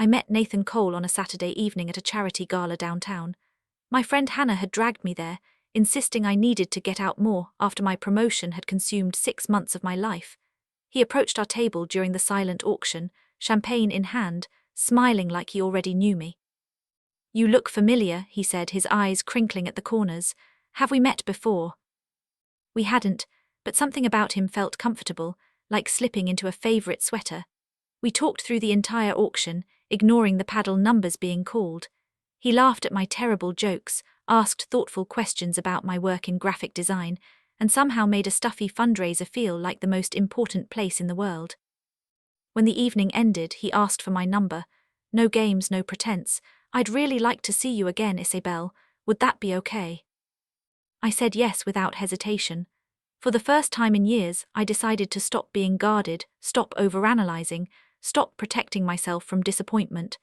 I met Nathan Cole on a Saturday evening at a charity gala downtown. My friend Hannah had dragged me there, insisting I needed to get out more after my promotion had consumed 6 months of my life. He approached our table during the silent auction, champagne in hand, smiling like he already knew me. "You look familiar," he said, his eyes crinkling at the corners. "Have we met before?" We hadn't, but something about him felt comfortable, like slipping into a favorite sweater. We talked through the entire auction, ignoring the paddle numbers being called. He laughed at my terrible jokes, asked thoughtful questions about my work in graphic design, and somehow made a stuffy fundraiser feel like the most important place in the world. When the evening ended, he asked for my number. "No games, no pretense. I'd really like to see you again, Isabelle. Would that be okay?" I said yes without hesitation. For the first time in years, I decided to stop being guarded, stop overanalyzing, stop protecting myself from disappointment.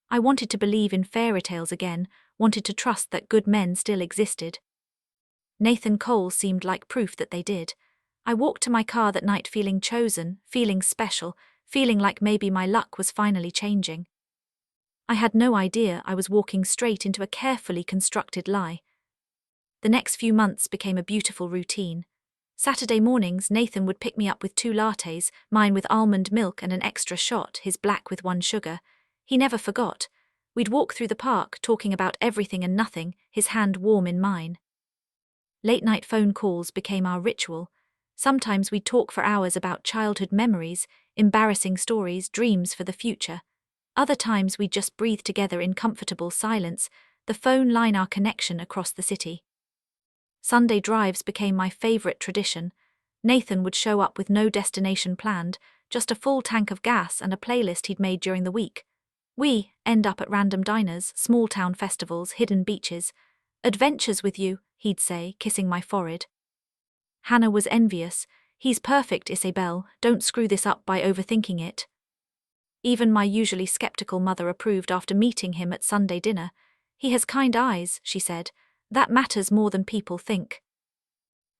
I wanted to believe in fairy tales again, wanted to trust that good men still existed. Nathan Cole seemed like proof that they did. I walked to my car that night feeling chosen, feeling special, feeling like maybe my luck was finally changing. I had no idea I was walking straight into a carefully constructed lie. The next few months became a beautiful routine. Saturday mornings, Nathan would pick me up with 2 lattes, mine with almond milk and an extra shot, his black with 1 sugar. He never forgot. We'd walk through the park, talking about everything and nothing, his hand warm in mine. Late-night phone calls became our ritual. Sometimes we'd talk for hours about childhood memories, embarrassing stories, dreams for the future. Other times we'd just breathe together in comfortable silence, the phone line our connection across the city. Sunday drives became my favorite tradition. Nathan would show up with no destination planned, just a full tank of gas and a playlist he'd made during the week. We end up at random diners, small-town festivals, hidden beaches. "Adventures with you," he'd say, kissing my forehead. Hannah was envious. "He's perfect, Isabelle, don't screw this up by overthinking it." Even my usually skeptical mother approved after meeting him at Sunday dinner. "He has kind eyes," she said. "That matters more than people think."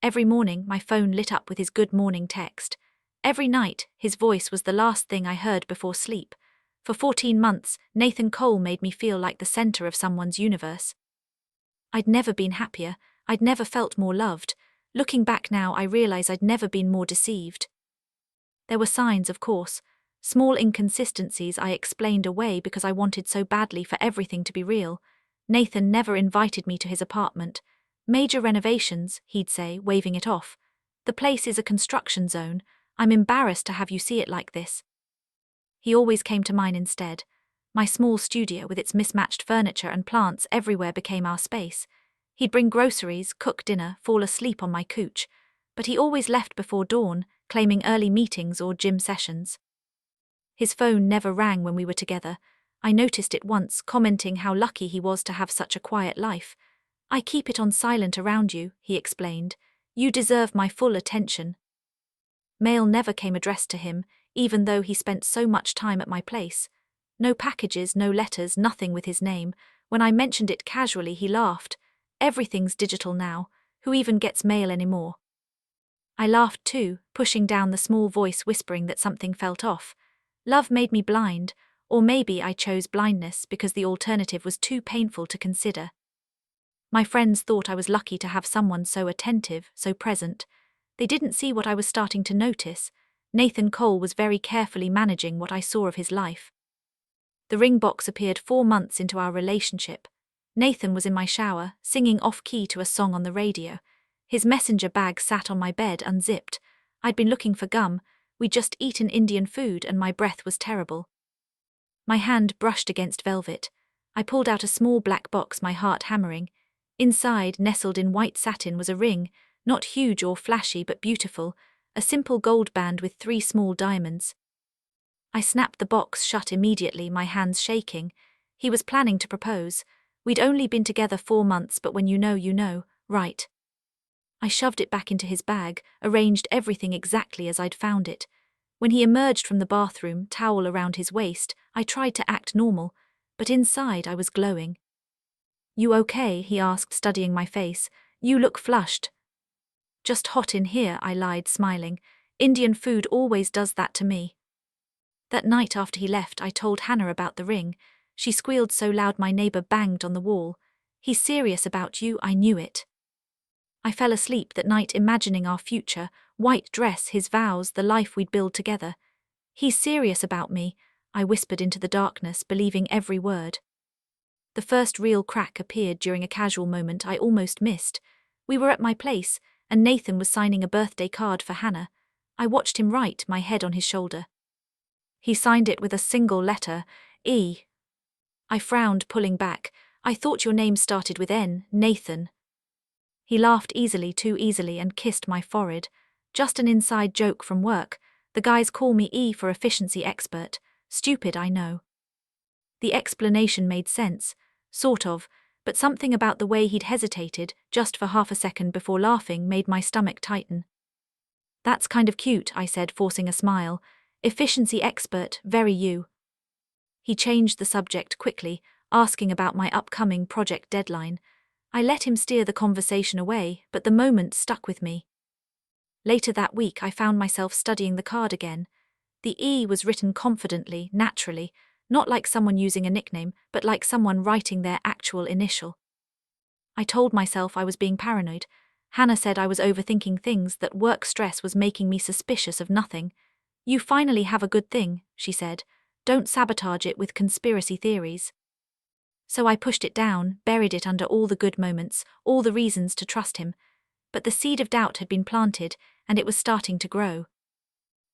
Every morning, my phone lit up with his good morning text. Every night, his voice was the last thing I heard before sleep. For 14 months, Nathan Cole made me feel like the center of someone's universe. I'd never been happier, I'd never felt more loved. Looking back now, I realize I'd never been more deceived. There were signs, of course. Small inconsistencies I explained away because I wanted so badly for everything to be real. Nathan never invited me to his apartment. "Major renovations," he'd say, waving it off. "The place is a construction zone. I'm embarrassed to have you see it like this." He always came to mine instead. My small studio with its mismatched furniture and plants everywhere became our space. He'd bring groceries, cook dinner, fall asleep on my couch. But he always left before dawn, claiming early meetings or gym sessions. His phone never rang when we were together. I noticed it once, commenting how lucky he was to have such a quiet life. "I keep it on silent around you," he explained. "You deserve my full attention." Mail never came addressed to him, even though he spent so much time at my place. No packages, no letters, nothing with his name. When I mentioned it casually, he laughed. "Everything's digital now. Who even gets mail anymore?" I laughed too, pushing down the small voice whispering that something felt off. Love made me blind, or maybe I chose blindness because the alternative was too painful to consider. My friends thought I was lucky to have someone so attentive, so present. They didn't see what I was starting to notice. Nathan Cole was very carefully managing what I saw of his life. The ring box appeared 4 months into our relationship. Nathan was in my shower, singing off-key to a song on the radio. His messenger bag sat on my bed unzipped. I'd been looking for gum. We'd just eaten Indian food and my breath was terrible. My hand brushed against velvet. I pulled out a small black box, my heart hammering. Inside, nestled in white satin, was a ring, not huge or flashy but beautiful, a simple gold band with 3 small diamonds. I snapped the box shut immediately, my hands shaking. He was planning to propose. We'd only been together 4 months, but when you know, right? I shoved it back into his bag, arranged everything exactly as I'd found it. When he emerged from the bathroom, towel around his waist, I tried to act normal, but inside I was glowing. "You okay?" he asked, studying my face. "You look flushed." "Just hot in here," I lied, smiling. "Indian food always does that to me." That night after he left, I told Hannah about the ring. She squealed so loud my neighbor banged on the wall. He's serious about you, I knew it. I fell asleep that night imagining our future, white dress, his vows, the life we'd build together. He's serious about me, I whispered into the darkness, believing every word. The first real crack appeared during a casual moment I almost missed. We were at my place, and Nathan was signing a birthday card for Hannah. I watched him write, my head on his shoulder. He signed it with a single letter, E. I frowned, pulling back. I thought your name started with N, Nathan. He laughed easily, too easily, and kissed my forehead. Just an inside joke from work. The guys call me E for efficiency expert. Stupid, I know. The explanation made sense, sort of, but something about the way he'd hesitated, just for half a second before laughing, made my stomach tighten. That's kind of cute, I said, forcing a smile. Efficiency expert, very you. He changed the subject quickly, asking about my upcoming project deadline. I let him steer the conversation away, but the moment stuck with me. Later that week, I found myself studying the card again. The E was written confidently, naturally, not like someone using a nickname, but like someone writing their actual initial. I told myself I was being paranoid. Hannah said I was overthinking things, that work stress was making me suspicious of nothing. You finally have a good thing, she said. Don't sabotage it with conspiracy theories. So I pushed it down, buried it under all the good moments, all the reasons to trust him. But the seed of doubt had been planted, and it was starting to grow.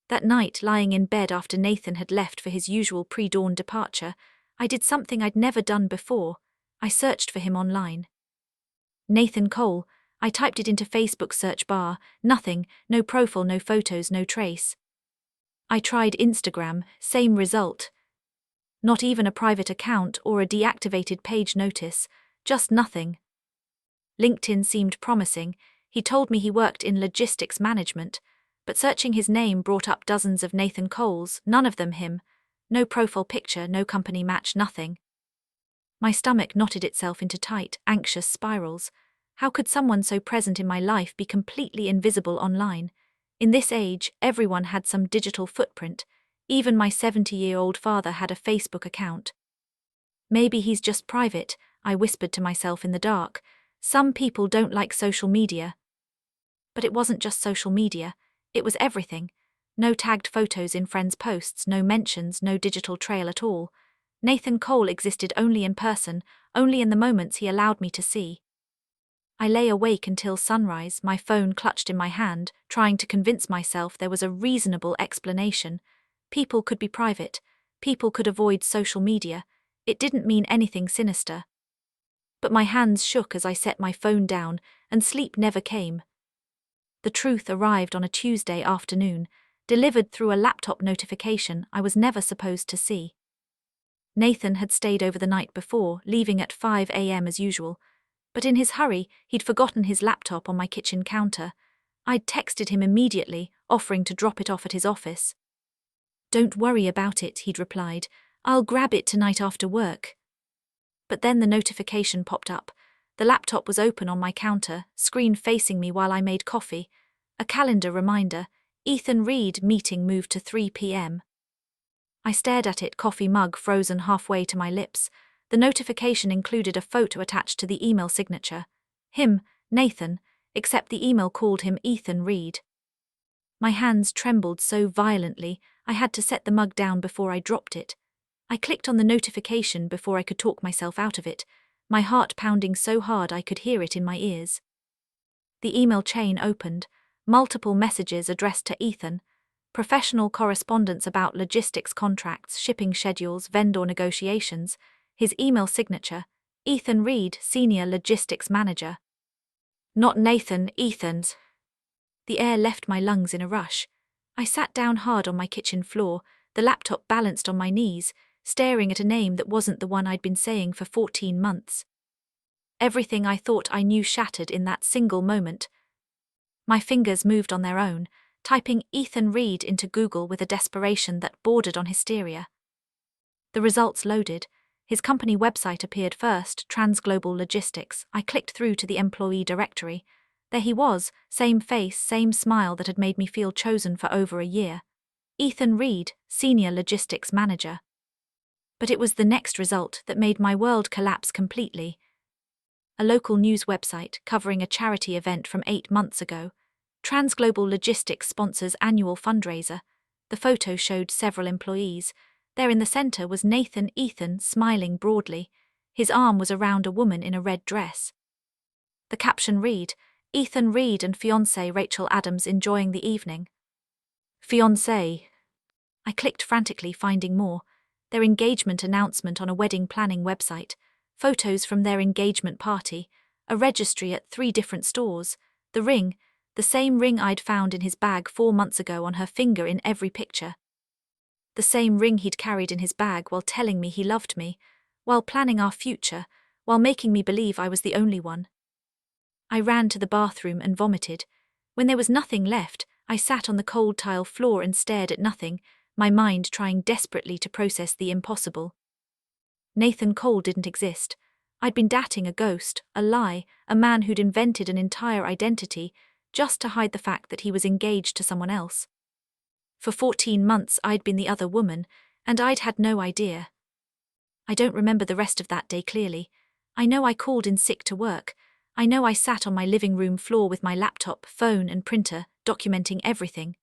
That night, lying in bed after Nathan had left for his usual pre-dawn departure, I did something I'd never done before. I searched for him online. Nathan Cole, I typed it into Facebook's search bar. Nothing, no profile, no photos, no trace. I tried Instagram, same result. Not even a private account or a deactivated page notice, just nothing. LinkedIn seemed promising. He told me he worked in logistics management, but searching his name brought up dozens of Nathan Coles, none of them him. No profile picture, no company match, nothing. My stomach knotted itself into tight, anxious spirals. How could someone so present in my life be completely invisible online? In this age, everyone had some digital footprint. Even my 70-year-old father had a Facebook account. Maybe he's just private, I whispered to myself in the dark. Some people don't like social media. But it wasn't just social media, it was everything. No tagged photos in friends' posts, no mentions, no digital trail at all. Nathan Cole existed only in person, only in the moments he allowed me to see. I lay awake until sunrise, my phone clutched in my hand, trying to convince myself there was a reasonable explanation. People could be private, people could avoid social media, it didn't mean anything sinister. But my hands shook as I set my phone down, and sleep never came. The truth arrived on a Tuesday afternoon, delivered through a laptop notification I was never supposed to see. Nathan had stayed over the night before, leaving at 5 a.m. as usual, but in his hurry, he'd forgotten his laptop on my kitchen counter. I'd texted him immediately, offering to drop it off at his office. Don't worry about it, he'd replied. I'll grab it tonight after work. But then the notification popped up. The laptop was open on my counter, screen facing me while I made coffee. A calendar reminder, Ethan Reed meeting moved to 3 p.m. I stared at it, coffee mug frozen halfway to my lips. The notification included a photo attached to the email signature. Him, Nathan, except the email called him Ethan Reed. My hands trembled so violently, I had to set the mug down before I dropped it. I clicked on the notification before I could talk myself out of it, my heart pounding so hard I could hear it in my ears. The email chain opened, multiple messages addressed to Ethan, professional correspondence about logistics contracts, shipping schedules, vendor negotiations, his email signature, Ethan Reed, Senior Logistics Manager. Not Nathan, Ethan's. The air left my lungs in a rush. I sat down hard on my kitchen floor, the laptop balanced on my knees, staring at a name that wasn't the one I'd been saying for 14 months. Everything I thought I knew shattered in that single moment. My fingers moved on their own, typing Ethan Reed into Google with a desperation that bordered on hysteria. The results loaded. His company website appeared first, Transglobal Logistics. I clicked through to the employee directory. There he was, same face, same smile that had made me feel chosen for over a year. Ethan Reed, Senior Logistics Manager. But it was the next result that made my world collapse completely. A local news website covering a charity event from 8 months ago. Transglobal Logistics sponsors annual fundraiser. The photo showed several employees. There in the center was Nathan Ethan smiling broadly. His arm was around a woman in a red dress. The caption read, Ethan Reed and fiancée Rachel Adams enjoying the evening. Fiancée. I clicked frantically, finding more. Their engagement announcement on a wedding planning website, photos from their engagement party, a registry at 3 different stores, the ring, the same ring I'd found in his bag 4 months ago on her finger in every picture. The same ring he'd carried in his bag while telling me he loved me, while planning our future, while making me believe I was the only one. I ran to the bathroom and vomited. When there was nothing left, I sat on the cold tile floor and stared at nothing, my mind trying desperately to process the impossible. Nathan Cole didn't exist. I'd been dating a ghost, a lie, a man who'd invented an entire identity just to hide the fact that he was engaged to someone else. For 14 months I'd been the other woman, and I'd had no idea. I don't remember the rest of that day clearly. I know I called in sick to work. I know I sat on my living room floor with my laptop, phone and printer, documenting everything.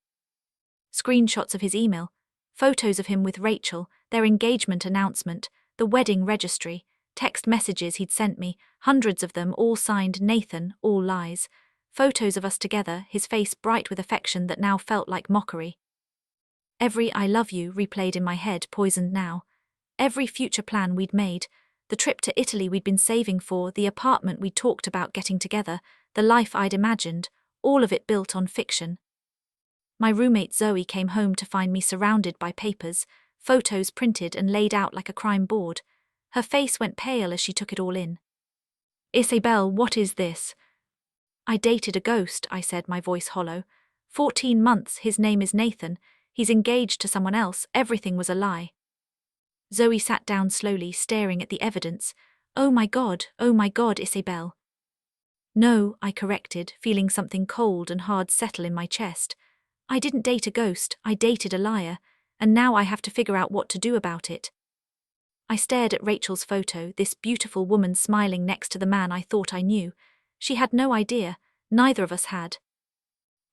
Screenshots of his email, photos of him with Rachel, their engagement announcement, the wedding registry, text messages he'd sent me, hundreds of them, all signed Nathan, all lies. Photos of us together, his face bright with affection that now felt like mockery. Every I love you replayed in my head, poisoned now. Every future plan we'd made, the trip to Italy we'd been saving for, the apartment we'd talked about getting together, the life I'd imagined, all of it built on fiction. My roommate Zoe came home to find me surrounded by papers, photos printed and laid out like a crime board. Her face went pale as she took it all in. Isabelle, what is this? I dated a ghost, I said, my voice hollow. 14 months, his name is Nathan, he's engaged to someone else, everything was a lie. Zoe sat down slowly, staring at the evidence. Oh my God, Isabelle. No, I corrected, feeling something cold and hard settle in my chest. I didn't date a ghost, I dated a liar, and now I have to figure out what to do about it. I stared at Rachel's photo, this beautiful woman smiling next to the man I thought I knew. She had no idea, neither of us had.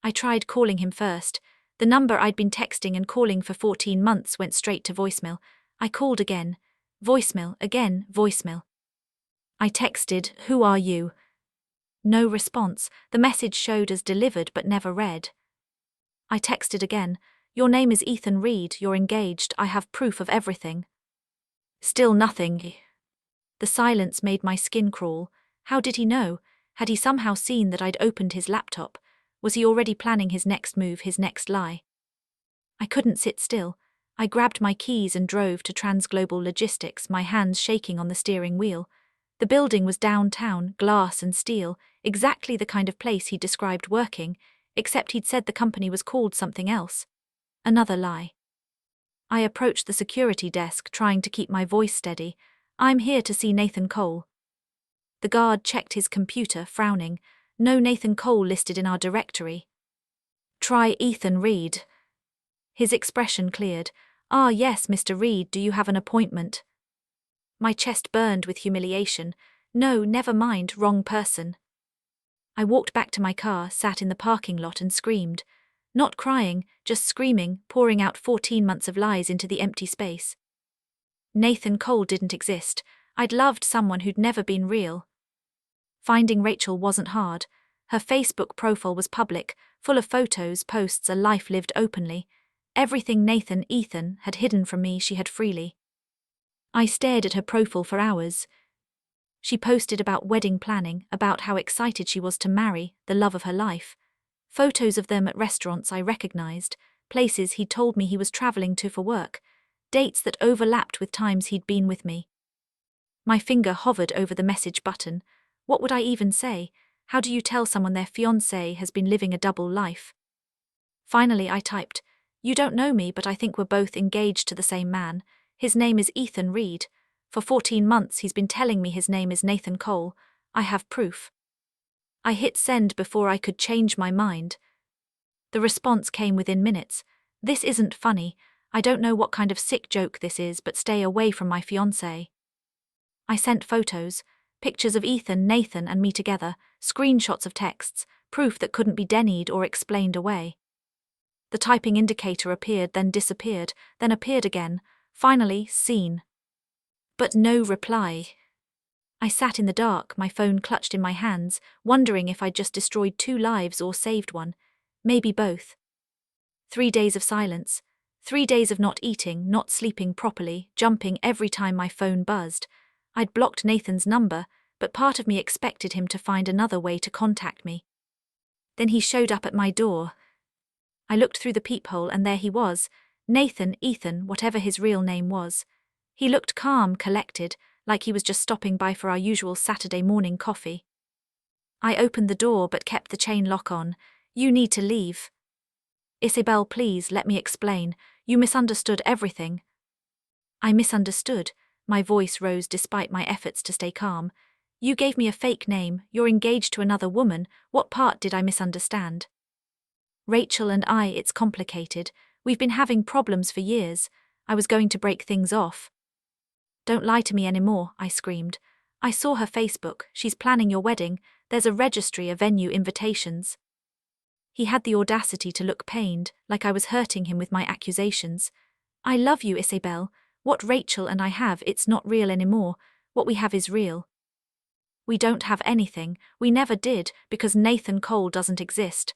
I tried calling him first. The number I'd been texting and calling for 14 months went straight to voicemail. I called again. Voicemail, again, voicemail. I texted, "Who are you?" No response. The message showed as delivered but never read. I texted again. "Your name is Ethan Reed, you're engaged, I have proof of everything." Still nothing. The silence made my skin crawl. How did he know? Had he somehow seen that I'd opened his laptop? Was he already planning his next move, his next lie? I couldn't sit still. I grabbed my keys and drove to Transglobal Logistics, my hands shaking on the steering wheel. The building was downtown, glass and steel, exactly the kind of place he'd described working, except he'd said the company was called something else. Another lie. I approached the security desk, trying to keep my voice steady. "I'm here to see Nathan Cole." The guard checked his computer, frowning. "No Nathan Cole listed in our directory." "Try Ethan Reed." His expression cleared. "Ah yes, Mr. Reed, do you have an appointment?" My chest burned with humiliation. "No, never mind, wrong person." I walked back to my car, sat in the parking lot and screamed. Not crying, just screaming, pouring out 14 months of lies into the empty space. Nathan Cole didn't exist. I'd loved someone who'd never been real. Finding Rachel wasn't hard. Her Facebook profile was public, full of photos, posts, a life lived openly. Everything Nathan Ethan had hidden from me she had freely. I stared at her profile for hours. She posted about wedding planning, about how excited she was to marry the love of her life. Photos of them at restaurants I recognized, places he'd told me he was traveling to for work, dates that overlapped with times he'd been with me. My finger hovered over the message button. What would I even say? How do you tell someone their fiancé has been living a double life? Finally I typed, "You don't know me, but I think we're both engaged to the same man. His name is Ethan Reed. For 14 months he's been telling me his name is Nathan Cole. I have proof." I hit send before I could change my mind. The response came within minutes. This isn't funny. I don't know what kind of sick joke this is, but stay away from my fiancé. I sent photos, pictures of Ethan, Nathan, and me together, screenshots of texts, proof that couldn't be denied or explained away. The typing indicator appeared, then disappeared, then appeared again, finally seen. But no reply. I sat in the dark, my phone clutched in my hands, wondering if I'd just destroyed 2 lives or saved one. Maybe both. 3 days of silence. 3 days of not eating, not sleeping properly, jumping every time my phone buzzed. I'd blocked Nathan's number, but part of me expected him to find another way to contact me. Then he showed up at my door. I looked through the peephole and there he was, Nathan, Ethan, whatever his real name was. He looked calm, collected, like he was just stopping by for our usual Saturday morning coffee. I opened the door but kept the chain lock on. "You need to leave." "Isabelle, please, let me explain. You misunderstood everything." I misunderstood. My voice rose despite my efforts to stay calm. "You gave me a fake name, you're engaged to another woman, what part did I misunderstand?" "Rachel and I, it's complicated. We've been having problems for years. I was going to break things off." "Don't lie to me anymore," I screamed. "I saw her Facebook, she's planning your wedding, there's a registry of venue invitations." He had the audacity to look pained, like I was hurting him with my accusations. "I love you, Isabelle. What Rachel and I have, it's not real anymore. What we have is real." "We don't have anything, we never did, because Nathan Cole doesn't exist."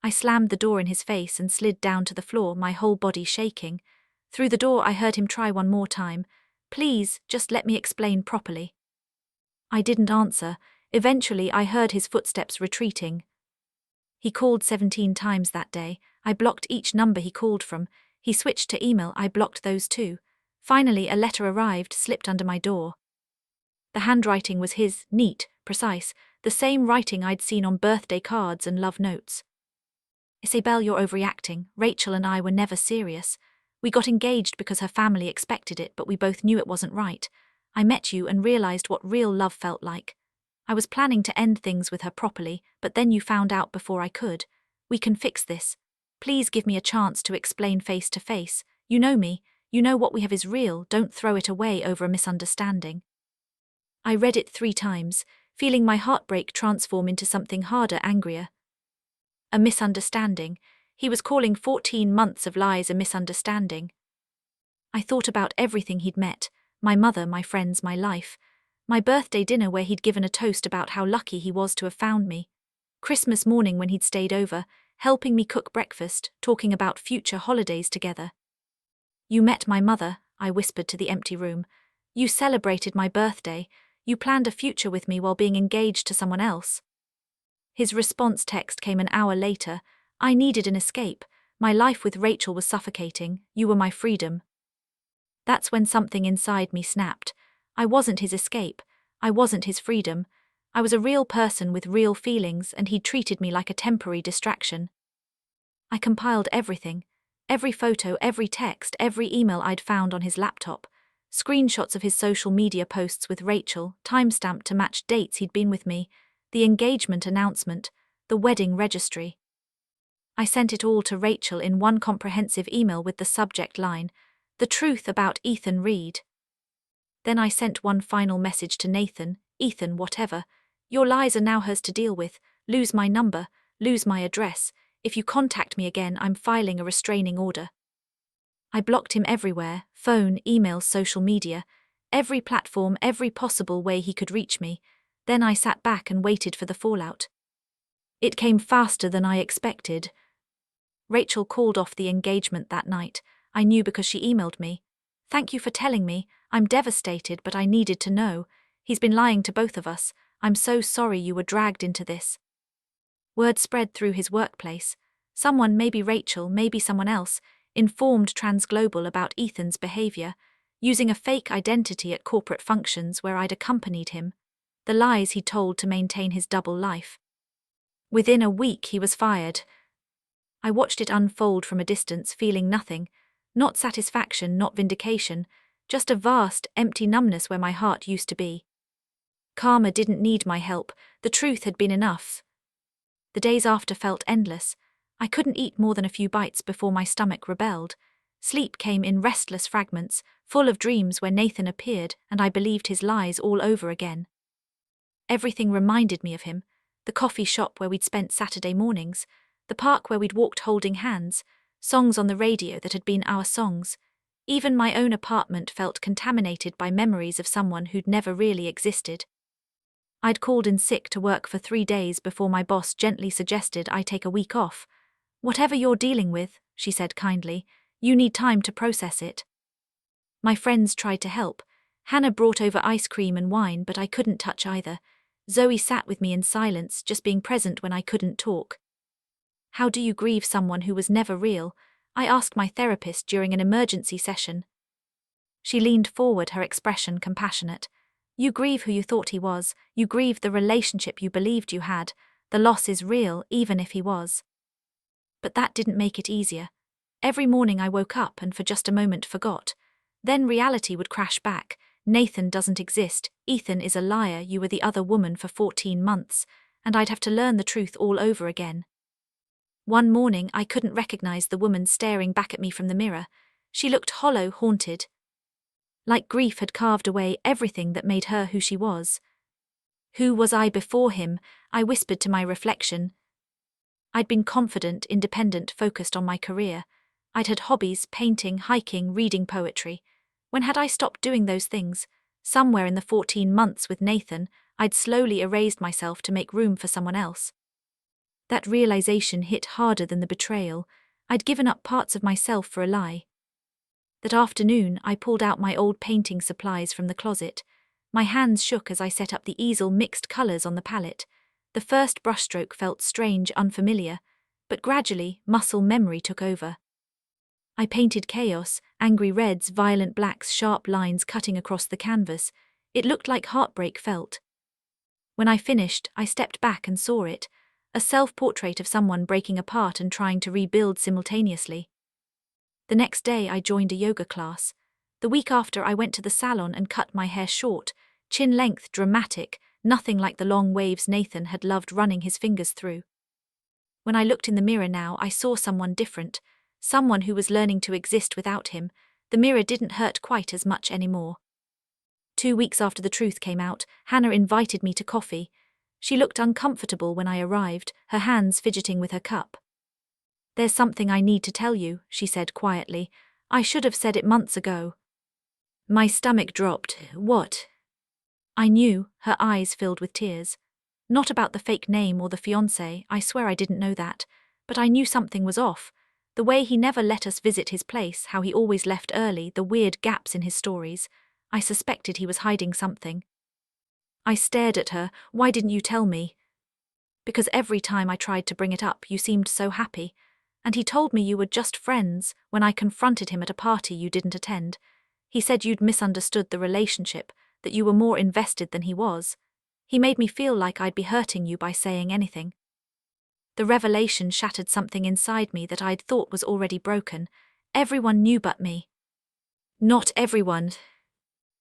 I slammed the door in his face and slid down to the floor, my whole body shaking. Through the door I heard him try one more time. "Please, just let me explain properly." I didn't answer. Eventually I heard his footsteps retreating. He called 17 times that day. I blocked each number he called from. He switched to email, I blocked those too. Finally a letter arrived, slipped under my door. The handwriting was his, neat, precise, the same writing I'd seen on birthday cards and love notes. "Isabelle, you're overreacting. Rachel and I were never serious. We got engaged because her family expected it, but we both knew it wasn't right. I met you and realized what real love felt like. I was planning to end things with her properly, but then you found out before I could. We can fix this. Please give me a chance to explain face to face. You know me. You know what we have is real. Don't throw it away over a misunderstanding." I read it 3 times, feeling my heartbreak transform into something harder, angrier. A misunderstanding. He was calling 14 months of lies a misunderstanding. I thought about everything he'd met, my mother, my friends, my life. My birthday dinner where he'd given a toast about how lucky he was to have found me. Christmas morning when he'd stayed over, helping me cook breakfast, talking about future holidays together. "You met my mother," I whispered to the empty room. "You celebrated my birthday. You planned a future with me while being engaged to someone else." His response text came an hour later. "I needed an escape. My life with Rachel was suffocating. You were my freedom." That's when something inside me snapped. I wasn't his escape. I wasn't his freedom. I was a real person with real feelings, and he treated me like a temporary distraction. I compiled everything. Every photo, every text, every email I'd found on his laptop. Screenshots of his social media posts with Rachel, timestamped to match dates he'd been with me, the engagement announcement, the wedding registry. I sent it all to Rachel in one comprehensive email with the subject line, "The truth about Ethan Reed." Then I sent one final message to Nathan, "Ethan, whatever. Your lies are now hers to deal with. Lose my number, lose my address. If you contact me again, I'm filing a restraining order." I blocked him everywhere, phone, email, social media, every platform, every possible way he could reach me. Then I sat back and waited for the fallout. It came faster than I expected. Rachel called off the engagement that night. I knew because she emailed me. "Thank you for telling me. I'm devastated, but I needed to know. He's been lying to both of us. I'm so sorry you were dragged into this." Word spread through his workplace. Someone, maybe Rachel, maybe someone else, informed Transglobal about Ethan's behavior, using a fake identity at corporate functions where I'd accompanied him, the lies he told to maintain his double life. Within a week he was fired. I watched it unfold from a distance, feeling nothing, not satisfaction, not vindication, just a vast, empty numbness where my heart used to be. Karma didn't need my help, the truth had been enough. The days after felt endless. I couldn't eat more than a few bites before my stomach rebelled. Sleep came in restless fragments, full of dreams where Nathan appeared and I believed his lies all over again. Everything reminded me of him: the coffee shop where we'd spent Saturday mornings, the park where we'd walked holding hands, songs on the radio that had been our songs. Even my own apartment felt contaminated by memories of someone who'd never really existed. I'd called in sick to work for 3 days before my boss gently suggested I take a week off. "Whatever you're dealing with," she said kindly, "you need time to process it." My friends tried to help. Hannah brought over ice cream and wine, but I couldn't touch either. Zoe sat with me in silence, just being present when I couldn't talk. "How do you grieve someone who was never real?" I asked my therapist during an emergency session. She leaned forward, her expression compassionate. "You grieve who you thought he was. You grieve the relationship you believed you had. The loss is real, even if he was." But that didn't make it easier. Every morning I woke up and for just a moment forgot. Then reality would crash back. "Nathan doesn't exist. Ethan is a liar. You were the other woman for 14 months. And I'd have to learn the truth all over again. One morning I couldn't recognize the woman staring back at me from the mirror. She looked hollow, haunted. Like grief had carved away everything that made her who she was. Who was I before him? I whispered to my reflection. I'd been confident, independent, focused on my career. I'd had hobbies: painting, hiking, reading poetry. When had I stopped doing those things? Somewhere in the 14 months with Nathan, I'd slowly erased myself to make room for someone else. That realization hit harder than the betrayal. I'd given up parts of myself for a lie. That afternoon, I pulled out my old painting supplies from the closet. My hands shook as I set up the easel, mixed colors on the palette. The first brushstroke felt strange, unfamiliar, but gradually, muscle memory took over. I painted chaos: angry reds, violent blacks, sharp lines cutting across the canvas. It looked like heartbreak felt. When I finished, I stepped back and saw it: a self-portrait of someone breaking apart and trying to rebuild simultaneously. The next day I joined a yoga class. The week after I went to the salon and cut my hair short, chin length, dramatic, nothing like the long waves Nathan had loved running his fingers through. When I looked in the mirror now, I saw someone different, someone who was learning to exist without him. The mirror didn't hurt quite as much anymore. 2 weeks after the truth came out, Hannah invited me to coffee. She looked uncomfortable when I arrived, her hands fidgeting with her cup. "There's something I need to tell you," she said quietly. "I should have said it months ago." My stomach dropped. "What?" I knew, her eyes filled with tears. Not about the fake name or the fiancé, I swear I didn't know that, but I knew something was off. The way he never let us visit his place, how he always left early, the weird gaps in his stories. I suspected he was hiding something. I stared at her. "Why didn't you tell me?" "Because every time I tried to bring it up, you seemed so happy. And he told me you were just friends when I confronted him at a party you didn't attend. He said you'd misunderstood the relationship, that you were more invested than he was. He made me feel like I'd be hurting you by saying anything." The revelation shattered something inside me that I'd thought was already broken. Everyone knew but me. Not everyone.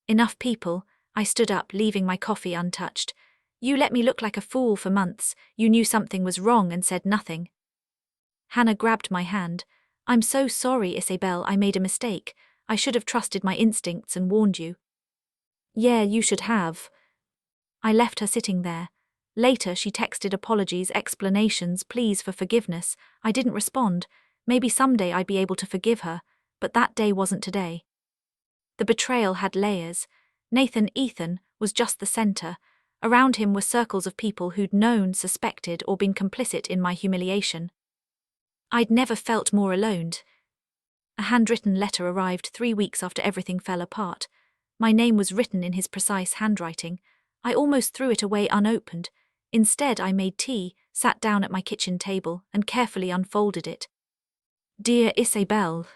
Enough people. I stood up, leaving my coffee untouched. "You let me look like a fool for months. You knew something was wrong and said nothing." Hannah grabbed my hand. "I'm so sorry, Isabelle, I made a mistake. I should have trusted my instincts and warned you." "Yeah, you should have." I left her sitting there. Later, she texted apologies, explanations, pleas for forgiveness. I didn't respond. Maybe someday I'd be able to forgive her, but that day wasn't today. The betrayal had layers. Ethan was just the center. Around him were circles of people who'd known, suspected, or been complicit in my humiliation. I'd never felt more alone. A handwritten letter arrived 3 weeks after everything fell apart. My name was written in his precise handwriting. I almost threw it away unopened. Instead, I made tea, sat down at my kitchen table, and carefully unfolded it. "Dear Isabelle,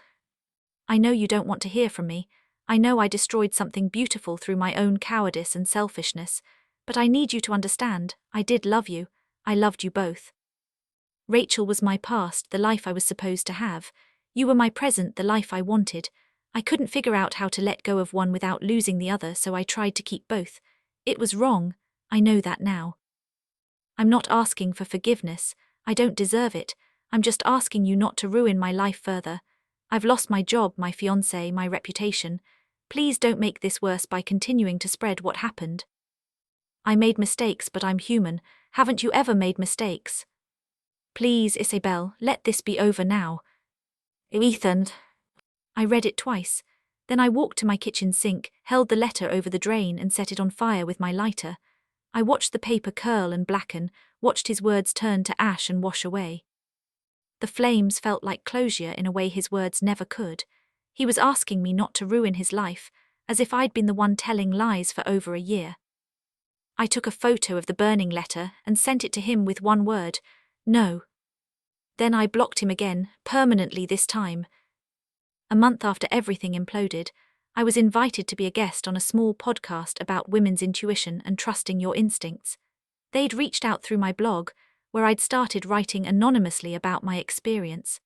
I know you don't want to hear from me. I know I destroyed something beautiful through my own cowardice and selfishness, but I need you to understand, I did love you. I loved you both. Rachel was my past, the life I was supposed to have. You were my present, the life I wanted. I couldn't figure out how to let go of one without losing the other, so I tried to keep both. It was wrong. I know that now. I'm not asking for forgiveness. I don't deserve it. I'm just asking you not to ruin my life further. I've lost my job, my fiancé, my reputation. Please don't make this worse by continuing to spread what happened. I made mistakes, but I'm human. Haven't you ever made mistakes? Please, Isabelle, let this be over now. Ethan. I read it twice. Then I walked to my kitchen sink, held the letter over the drain and set it on fire with my lighter. I watched the paper curl and blacken, watched his words turn to ash and wash away. The flames felt like closure in a way his words never could. He was asking me not to ruin his life, as if I'd been the one telling lies for over a year. I took a photo of the burning letter and sent it to him with one word: no. Then I blocked him again, permanently this time. A month after everything imploded, I was invited to be a guest on a small podcast about women's intuition and trusting your instincts. They'd reached out through my blog, where I'd started writing anonymously about my experience.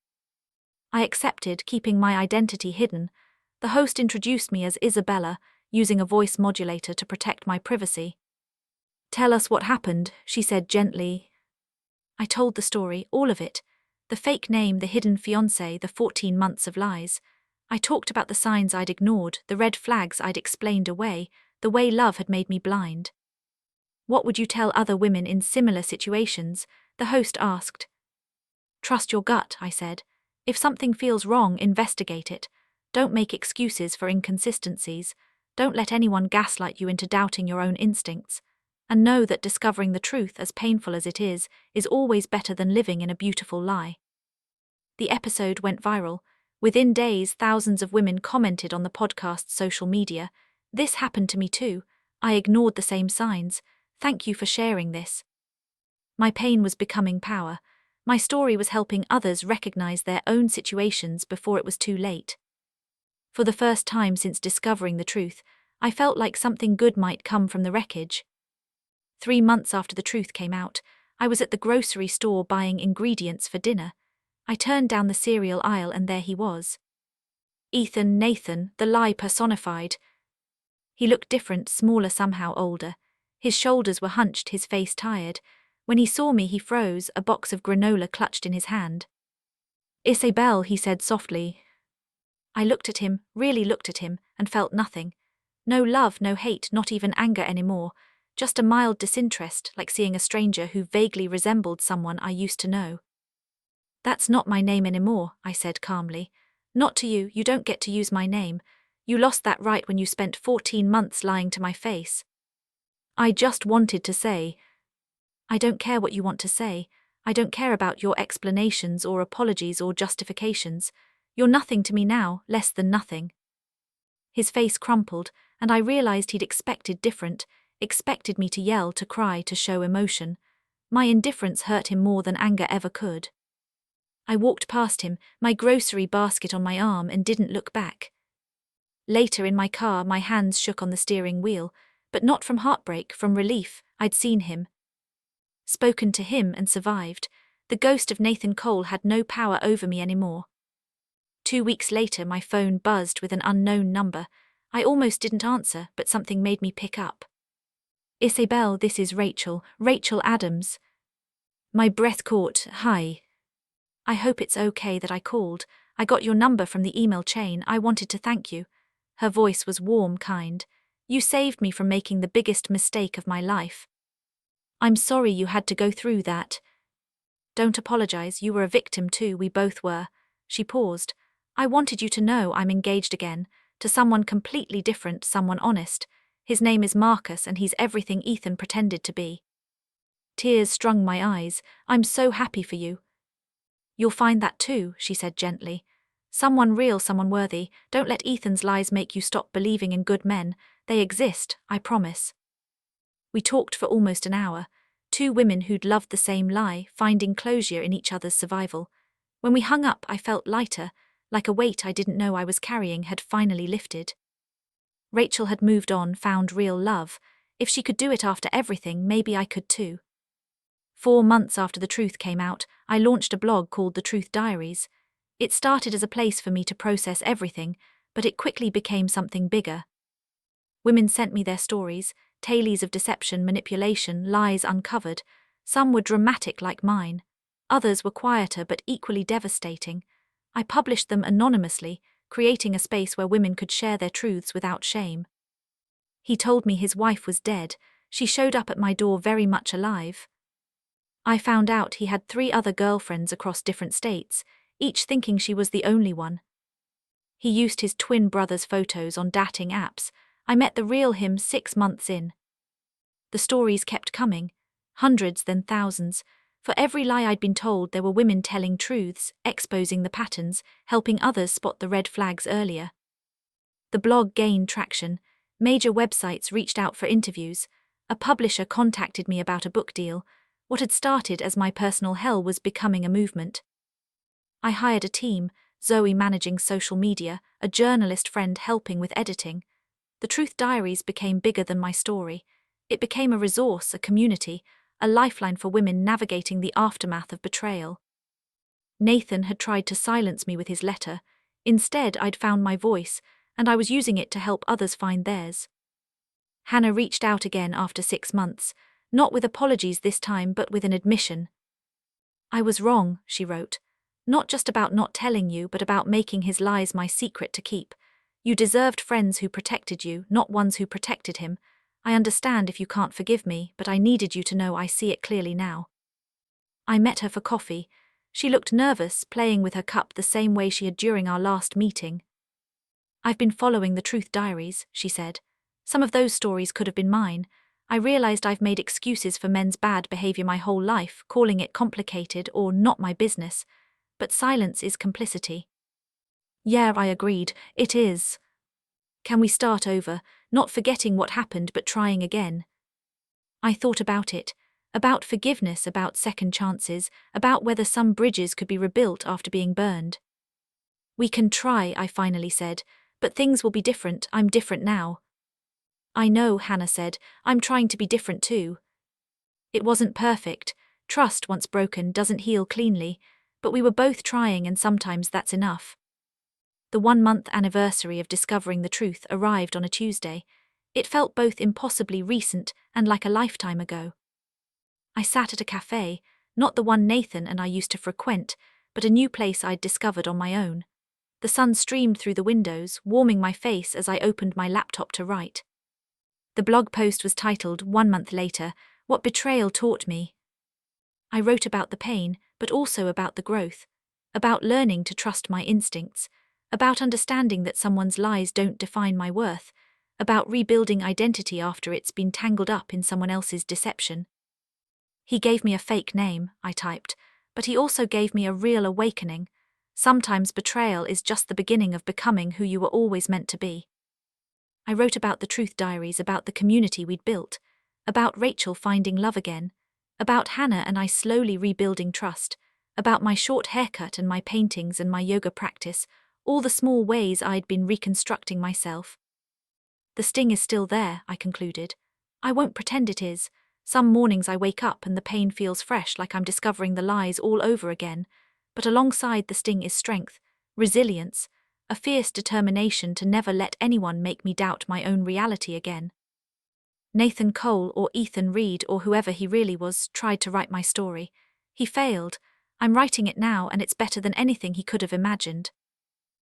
I accepted, keeping my identity hidden. The host introduced me as Isabella, using a voice modulator to protect my privacy. Tell us what happened, she said gently. I told the story, all of it. The fake name, the hidden fiancé, the 14 months of lies. I talked about the signs I'd ignored, the red flags I'd explained away, the way love had made me blind. What would you tell other women in similar situations? The host asked. Trust your gut, I said. If something feels wrong, investigate it. Don't make excuses for inconsistencies. Don't let anyone gaslight you into doubting your own instincts. And know that discovering the truth, as painful as it is always better than living in a beautiful lie. The episode went viral. Within days, thousands of women commented on the podcast's social media. This happened to me too. I ignored the same signs. Thank you for sharing this. My pain was becoming power. My story was helping others recognize their own situations before it was too late. For the first time since discovering the truth, I felt like something good might come from the wreckage. 3 months after the truth came out, I was at the grocery store buying ingredients for dinner. I turned down the cereal aisle and there he was. Nathan, the lie personified. He looked different, smaller, somehow older. His shoulders were hunched, his face tired. When he saw me, he froze, a box of granola clutched in his hand. Isabelle, he said softly. I looked at him, really looked at him, and felt nothing. No love, no hate, not even anger anymore. Just a mild disinterest, like seeing a stranger who vaguely resembled someone I used to know. That's not my name anymore, I said calmly. Not to you, you don't get to use my name. You lost that right when you spent 14 months lying to my face. I just wanted to say. I don't care what you want to say. I don't care about your explanations or apologies or justifications. You're nothing to me now, less than nothing. His face crumpled, and I realized he'd expected different, expected me to yell, to cry, to show emotion. My indifference hurt him more than anger ever could. I walked past him, my grocery basket on my arm, and didn't look back. Later in my car, my hands shook on the steering wheel, but not from heartbreak, from relief. I'd seen him. Spoken to him and survived. The ghost of Nathan Cole had no power over me anymore. 2 weeks later, my phone buzzed with an unknown number. I almost didn't answer, but something made me pick up. Isabelle, this is Rachel Adams. My breath caught. Hi. I hope it's okay that I called. I got your number from the email chain. I wanted to thank you. Her voice was warm, kind. You saved me from making the biggest mistake of my life. I'm sorry you had to go through that. Don't apologize, you were a victim too, we both were. She paused. I wanted you to know I'm engaged again, to someone completely different, someone honest. His name is Marcus and he's everything Ethan pretended to be. Tears strung my eyes. I'm so happy for you. You'll find that too, she said gently. Someone real, someone worthy. Don't let Ethan's lies make you stop believing in good men. They exist, I promise. We talked for almost an hour. 2 women who'd loved the same lie, finding closure in each other's survival. When we hung up, I felt lighter, like a weight I didn't know I was carrying had finally lifted. Rachel had moved on, found real love. If she could do it after everything, maybe I could too. 4 months after the truth came out, I launched a blog called The Truth Diaries. It started as a place for me to process everything, but it quickly became something bigger. Women sent me their stories, tales of deception, manipulation, lies uncovered. Some were dramatic like mine. Others were quieter but equally devastating. I published them anonymously, creating a space where women could share their truths without shame. He told me his wife was dead. She showed up at my door very much alive. I found out he had 3 other girlfriends across different states, each thinking she was the only one. He used his twin brother's photos on dating apps. I met the real him 6 months in. The stories kept coming, hundreds then thousands. For every lie I'd been told, there were women telling truths, exposing the patterns, helping others spot the red flags earlier. The blog gained traction. Major websites reached out for interviews. A publisher contacted me about a book deal. What had started as my personal hell was becoming a movement. I hired a team, Zoe managing social media, a journalist friend helping with editing. The Truth Diaries became bigger than my story. It became a resource, a community, a lifeline for women navigating the aftermath of betrayal. Nathan had tried to silence me with his letter. Instead, I'd found my voice, and I was using it to help others find theirs. Hannah reached out again after 6 months, not with apologies this time but with an admission. I was wrong, she wrote. Not just about not telling you, but about making his lies my secret to keep. You deserved friends who protected you, not ones who protected him. I understand if you can't forgive me, but I needed you to know I see it clearly now. I met her for coffee. She looked nervous, playing with her cup the same way she had during our last meeting. I've been following the Truth Diaries, she said. Some of those stories could have been mine. I realized I've made excuses for men's bad behavior my whole life, calling it complicated or not my business. But silence is complicity. Yeah, I agreed, it is. Can we start over, not forgetting what happened but trying again? I thought about it, about forgiveness, about second chances, about whether some bridges could be rebuilt after being burned. We can try, I finally said, but things will be different. I'm different now. I know, Hannah said, I'm trying to be different too. It wasn't perfect. Trust, once broken, doesn't heal cleanly, but we were both trying, and sometimes that's enough. The 1-month anniversary of discovering the truth arrived on a Tuesday. It felt both impossibly recent and like a lifetime ago. I sat at a cafe, not the one Nathan and I used to frequent, but a new place I'd discovered on my own. The sun streamed through the windows, warming my face as I opened my laptop to write. The blog post was titled, 1 month later, What Betrayal Taught Me. I wrote about the pain, but also about the growth, about learning to trust my instincts, about understanding that someone's lies don't define my worth, about rebuilding identity after it's been tangled up in someone else's deception. He gave me a fake name, I typed, but he also gave me a real awakening. Sometimes betrayal is just the beginning of becoming who you were always meant to be. I wrote about the Truth Diaries, about the community we'd built, about Rachel finding love again, about Hannah and I slowly rebuilding trust, about my short haircut and my paintings and my yoga practice, all the small ways I'd been reconstructing myself. The sting is still there, I concluded. I won't pretend it is. Some mornings I wake up and the pain feels fresh, like I'm discovering the lies all over again. But alongside the sting is strength, resilience, a fierce determination to never let anyone make me doubt my own reality again. Nathan Cole, or Ethan Reed, or whoever he really was, tried to write my story. He failed. I'm writing it now, and it's better than anything he could have imagined.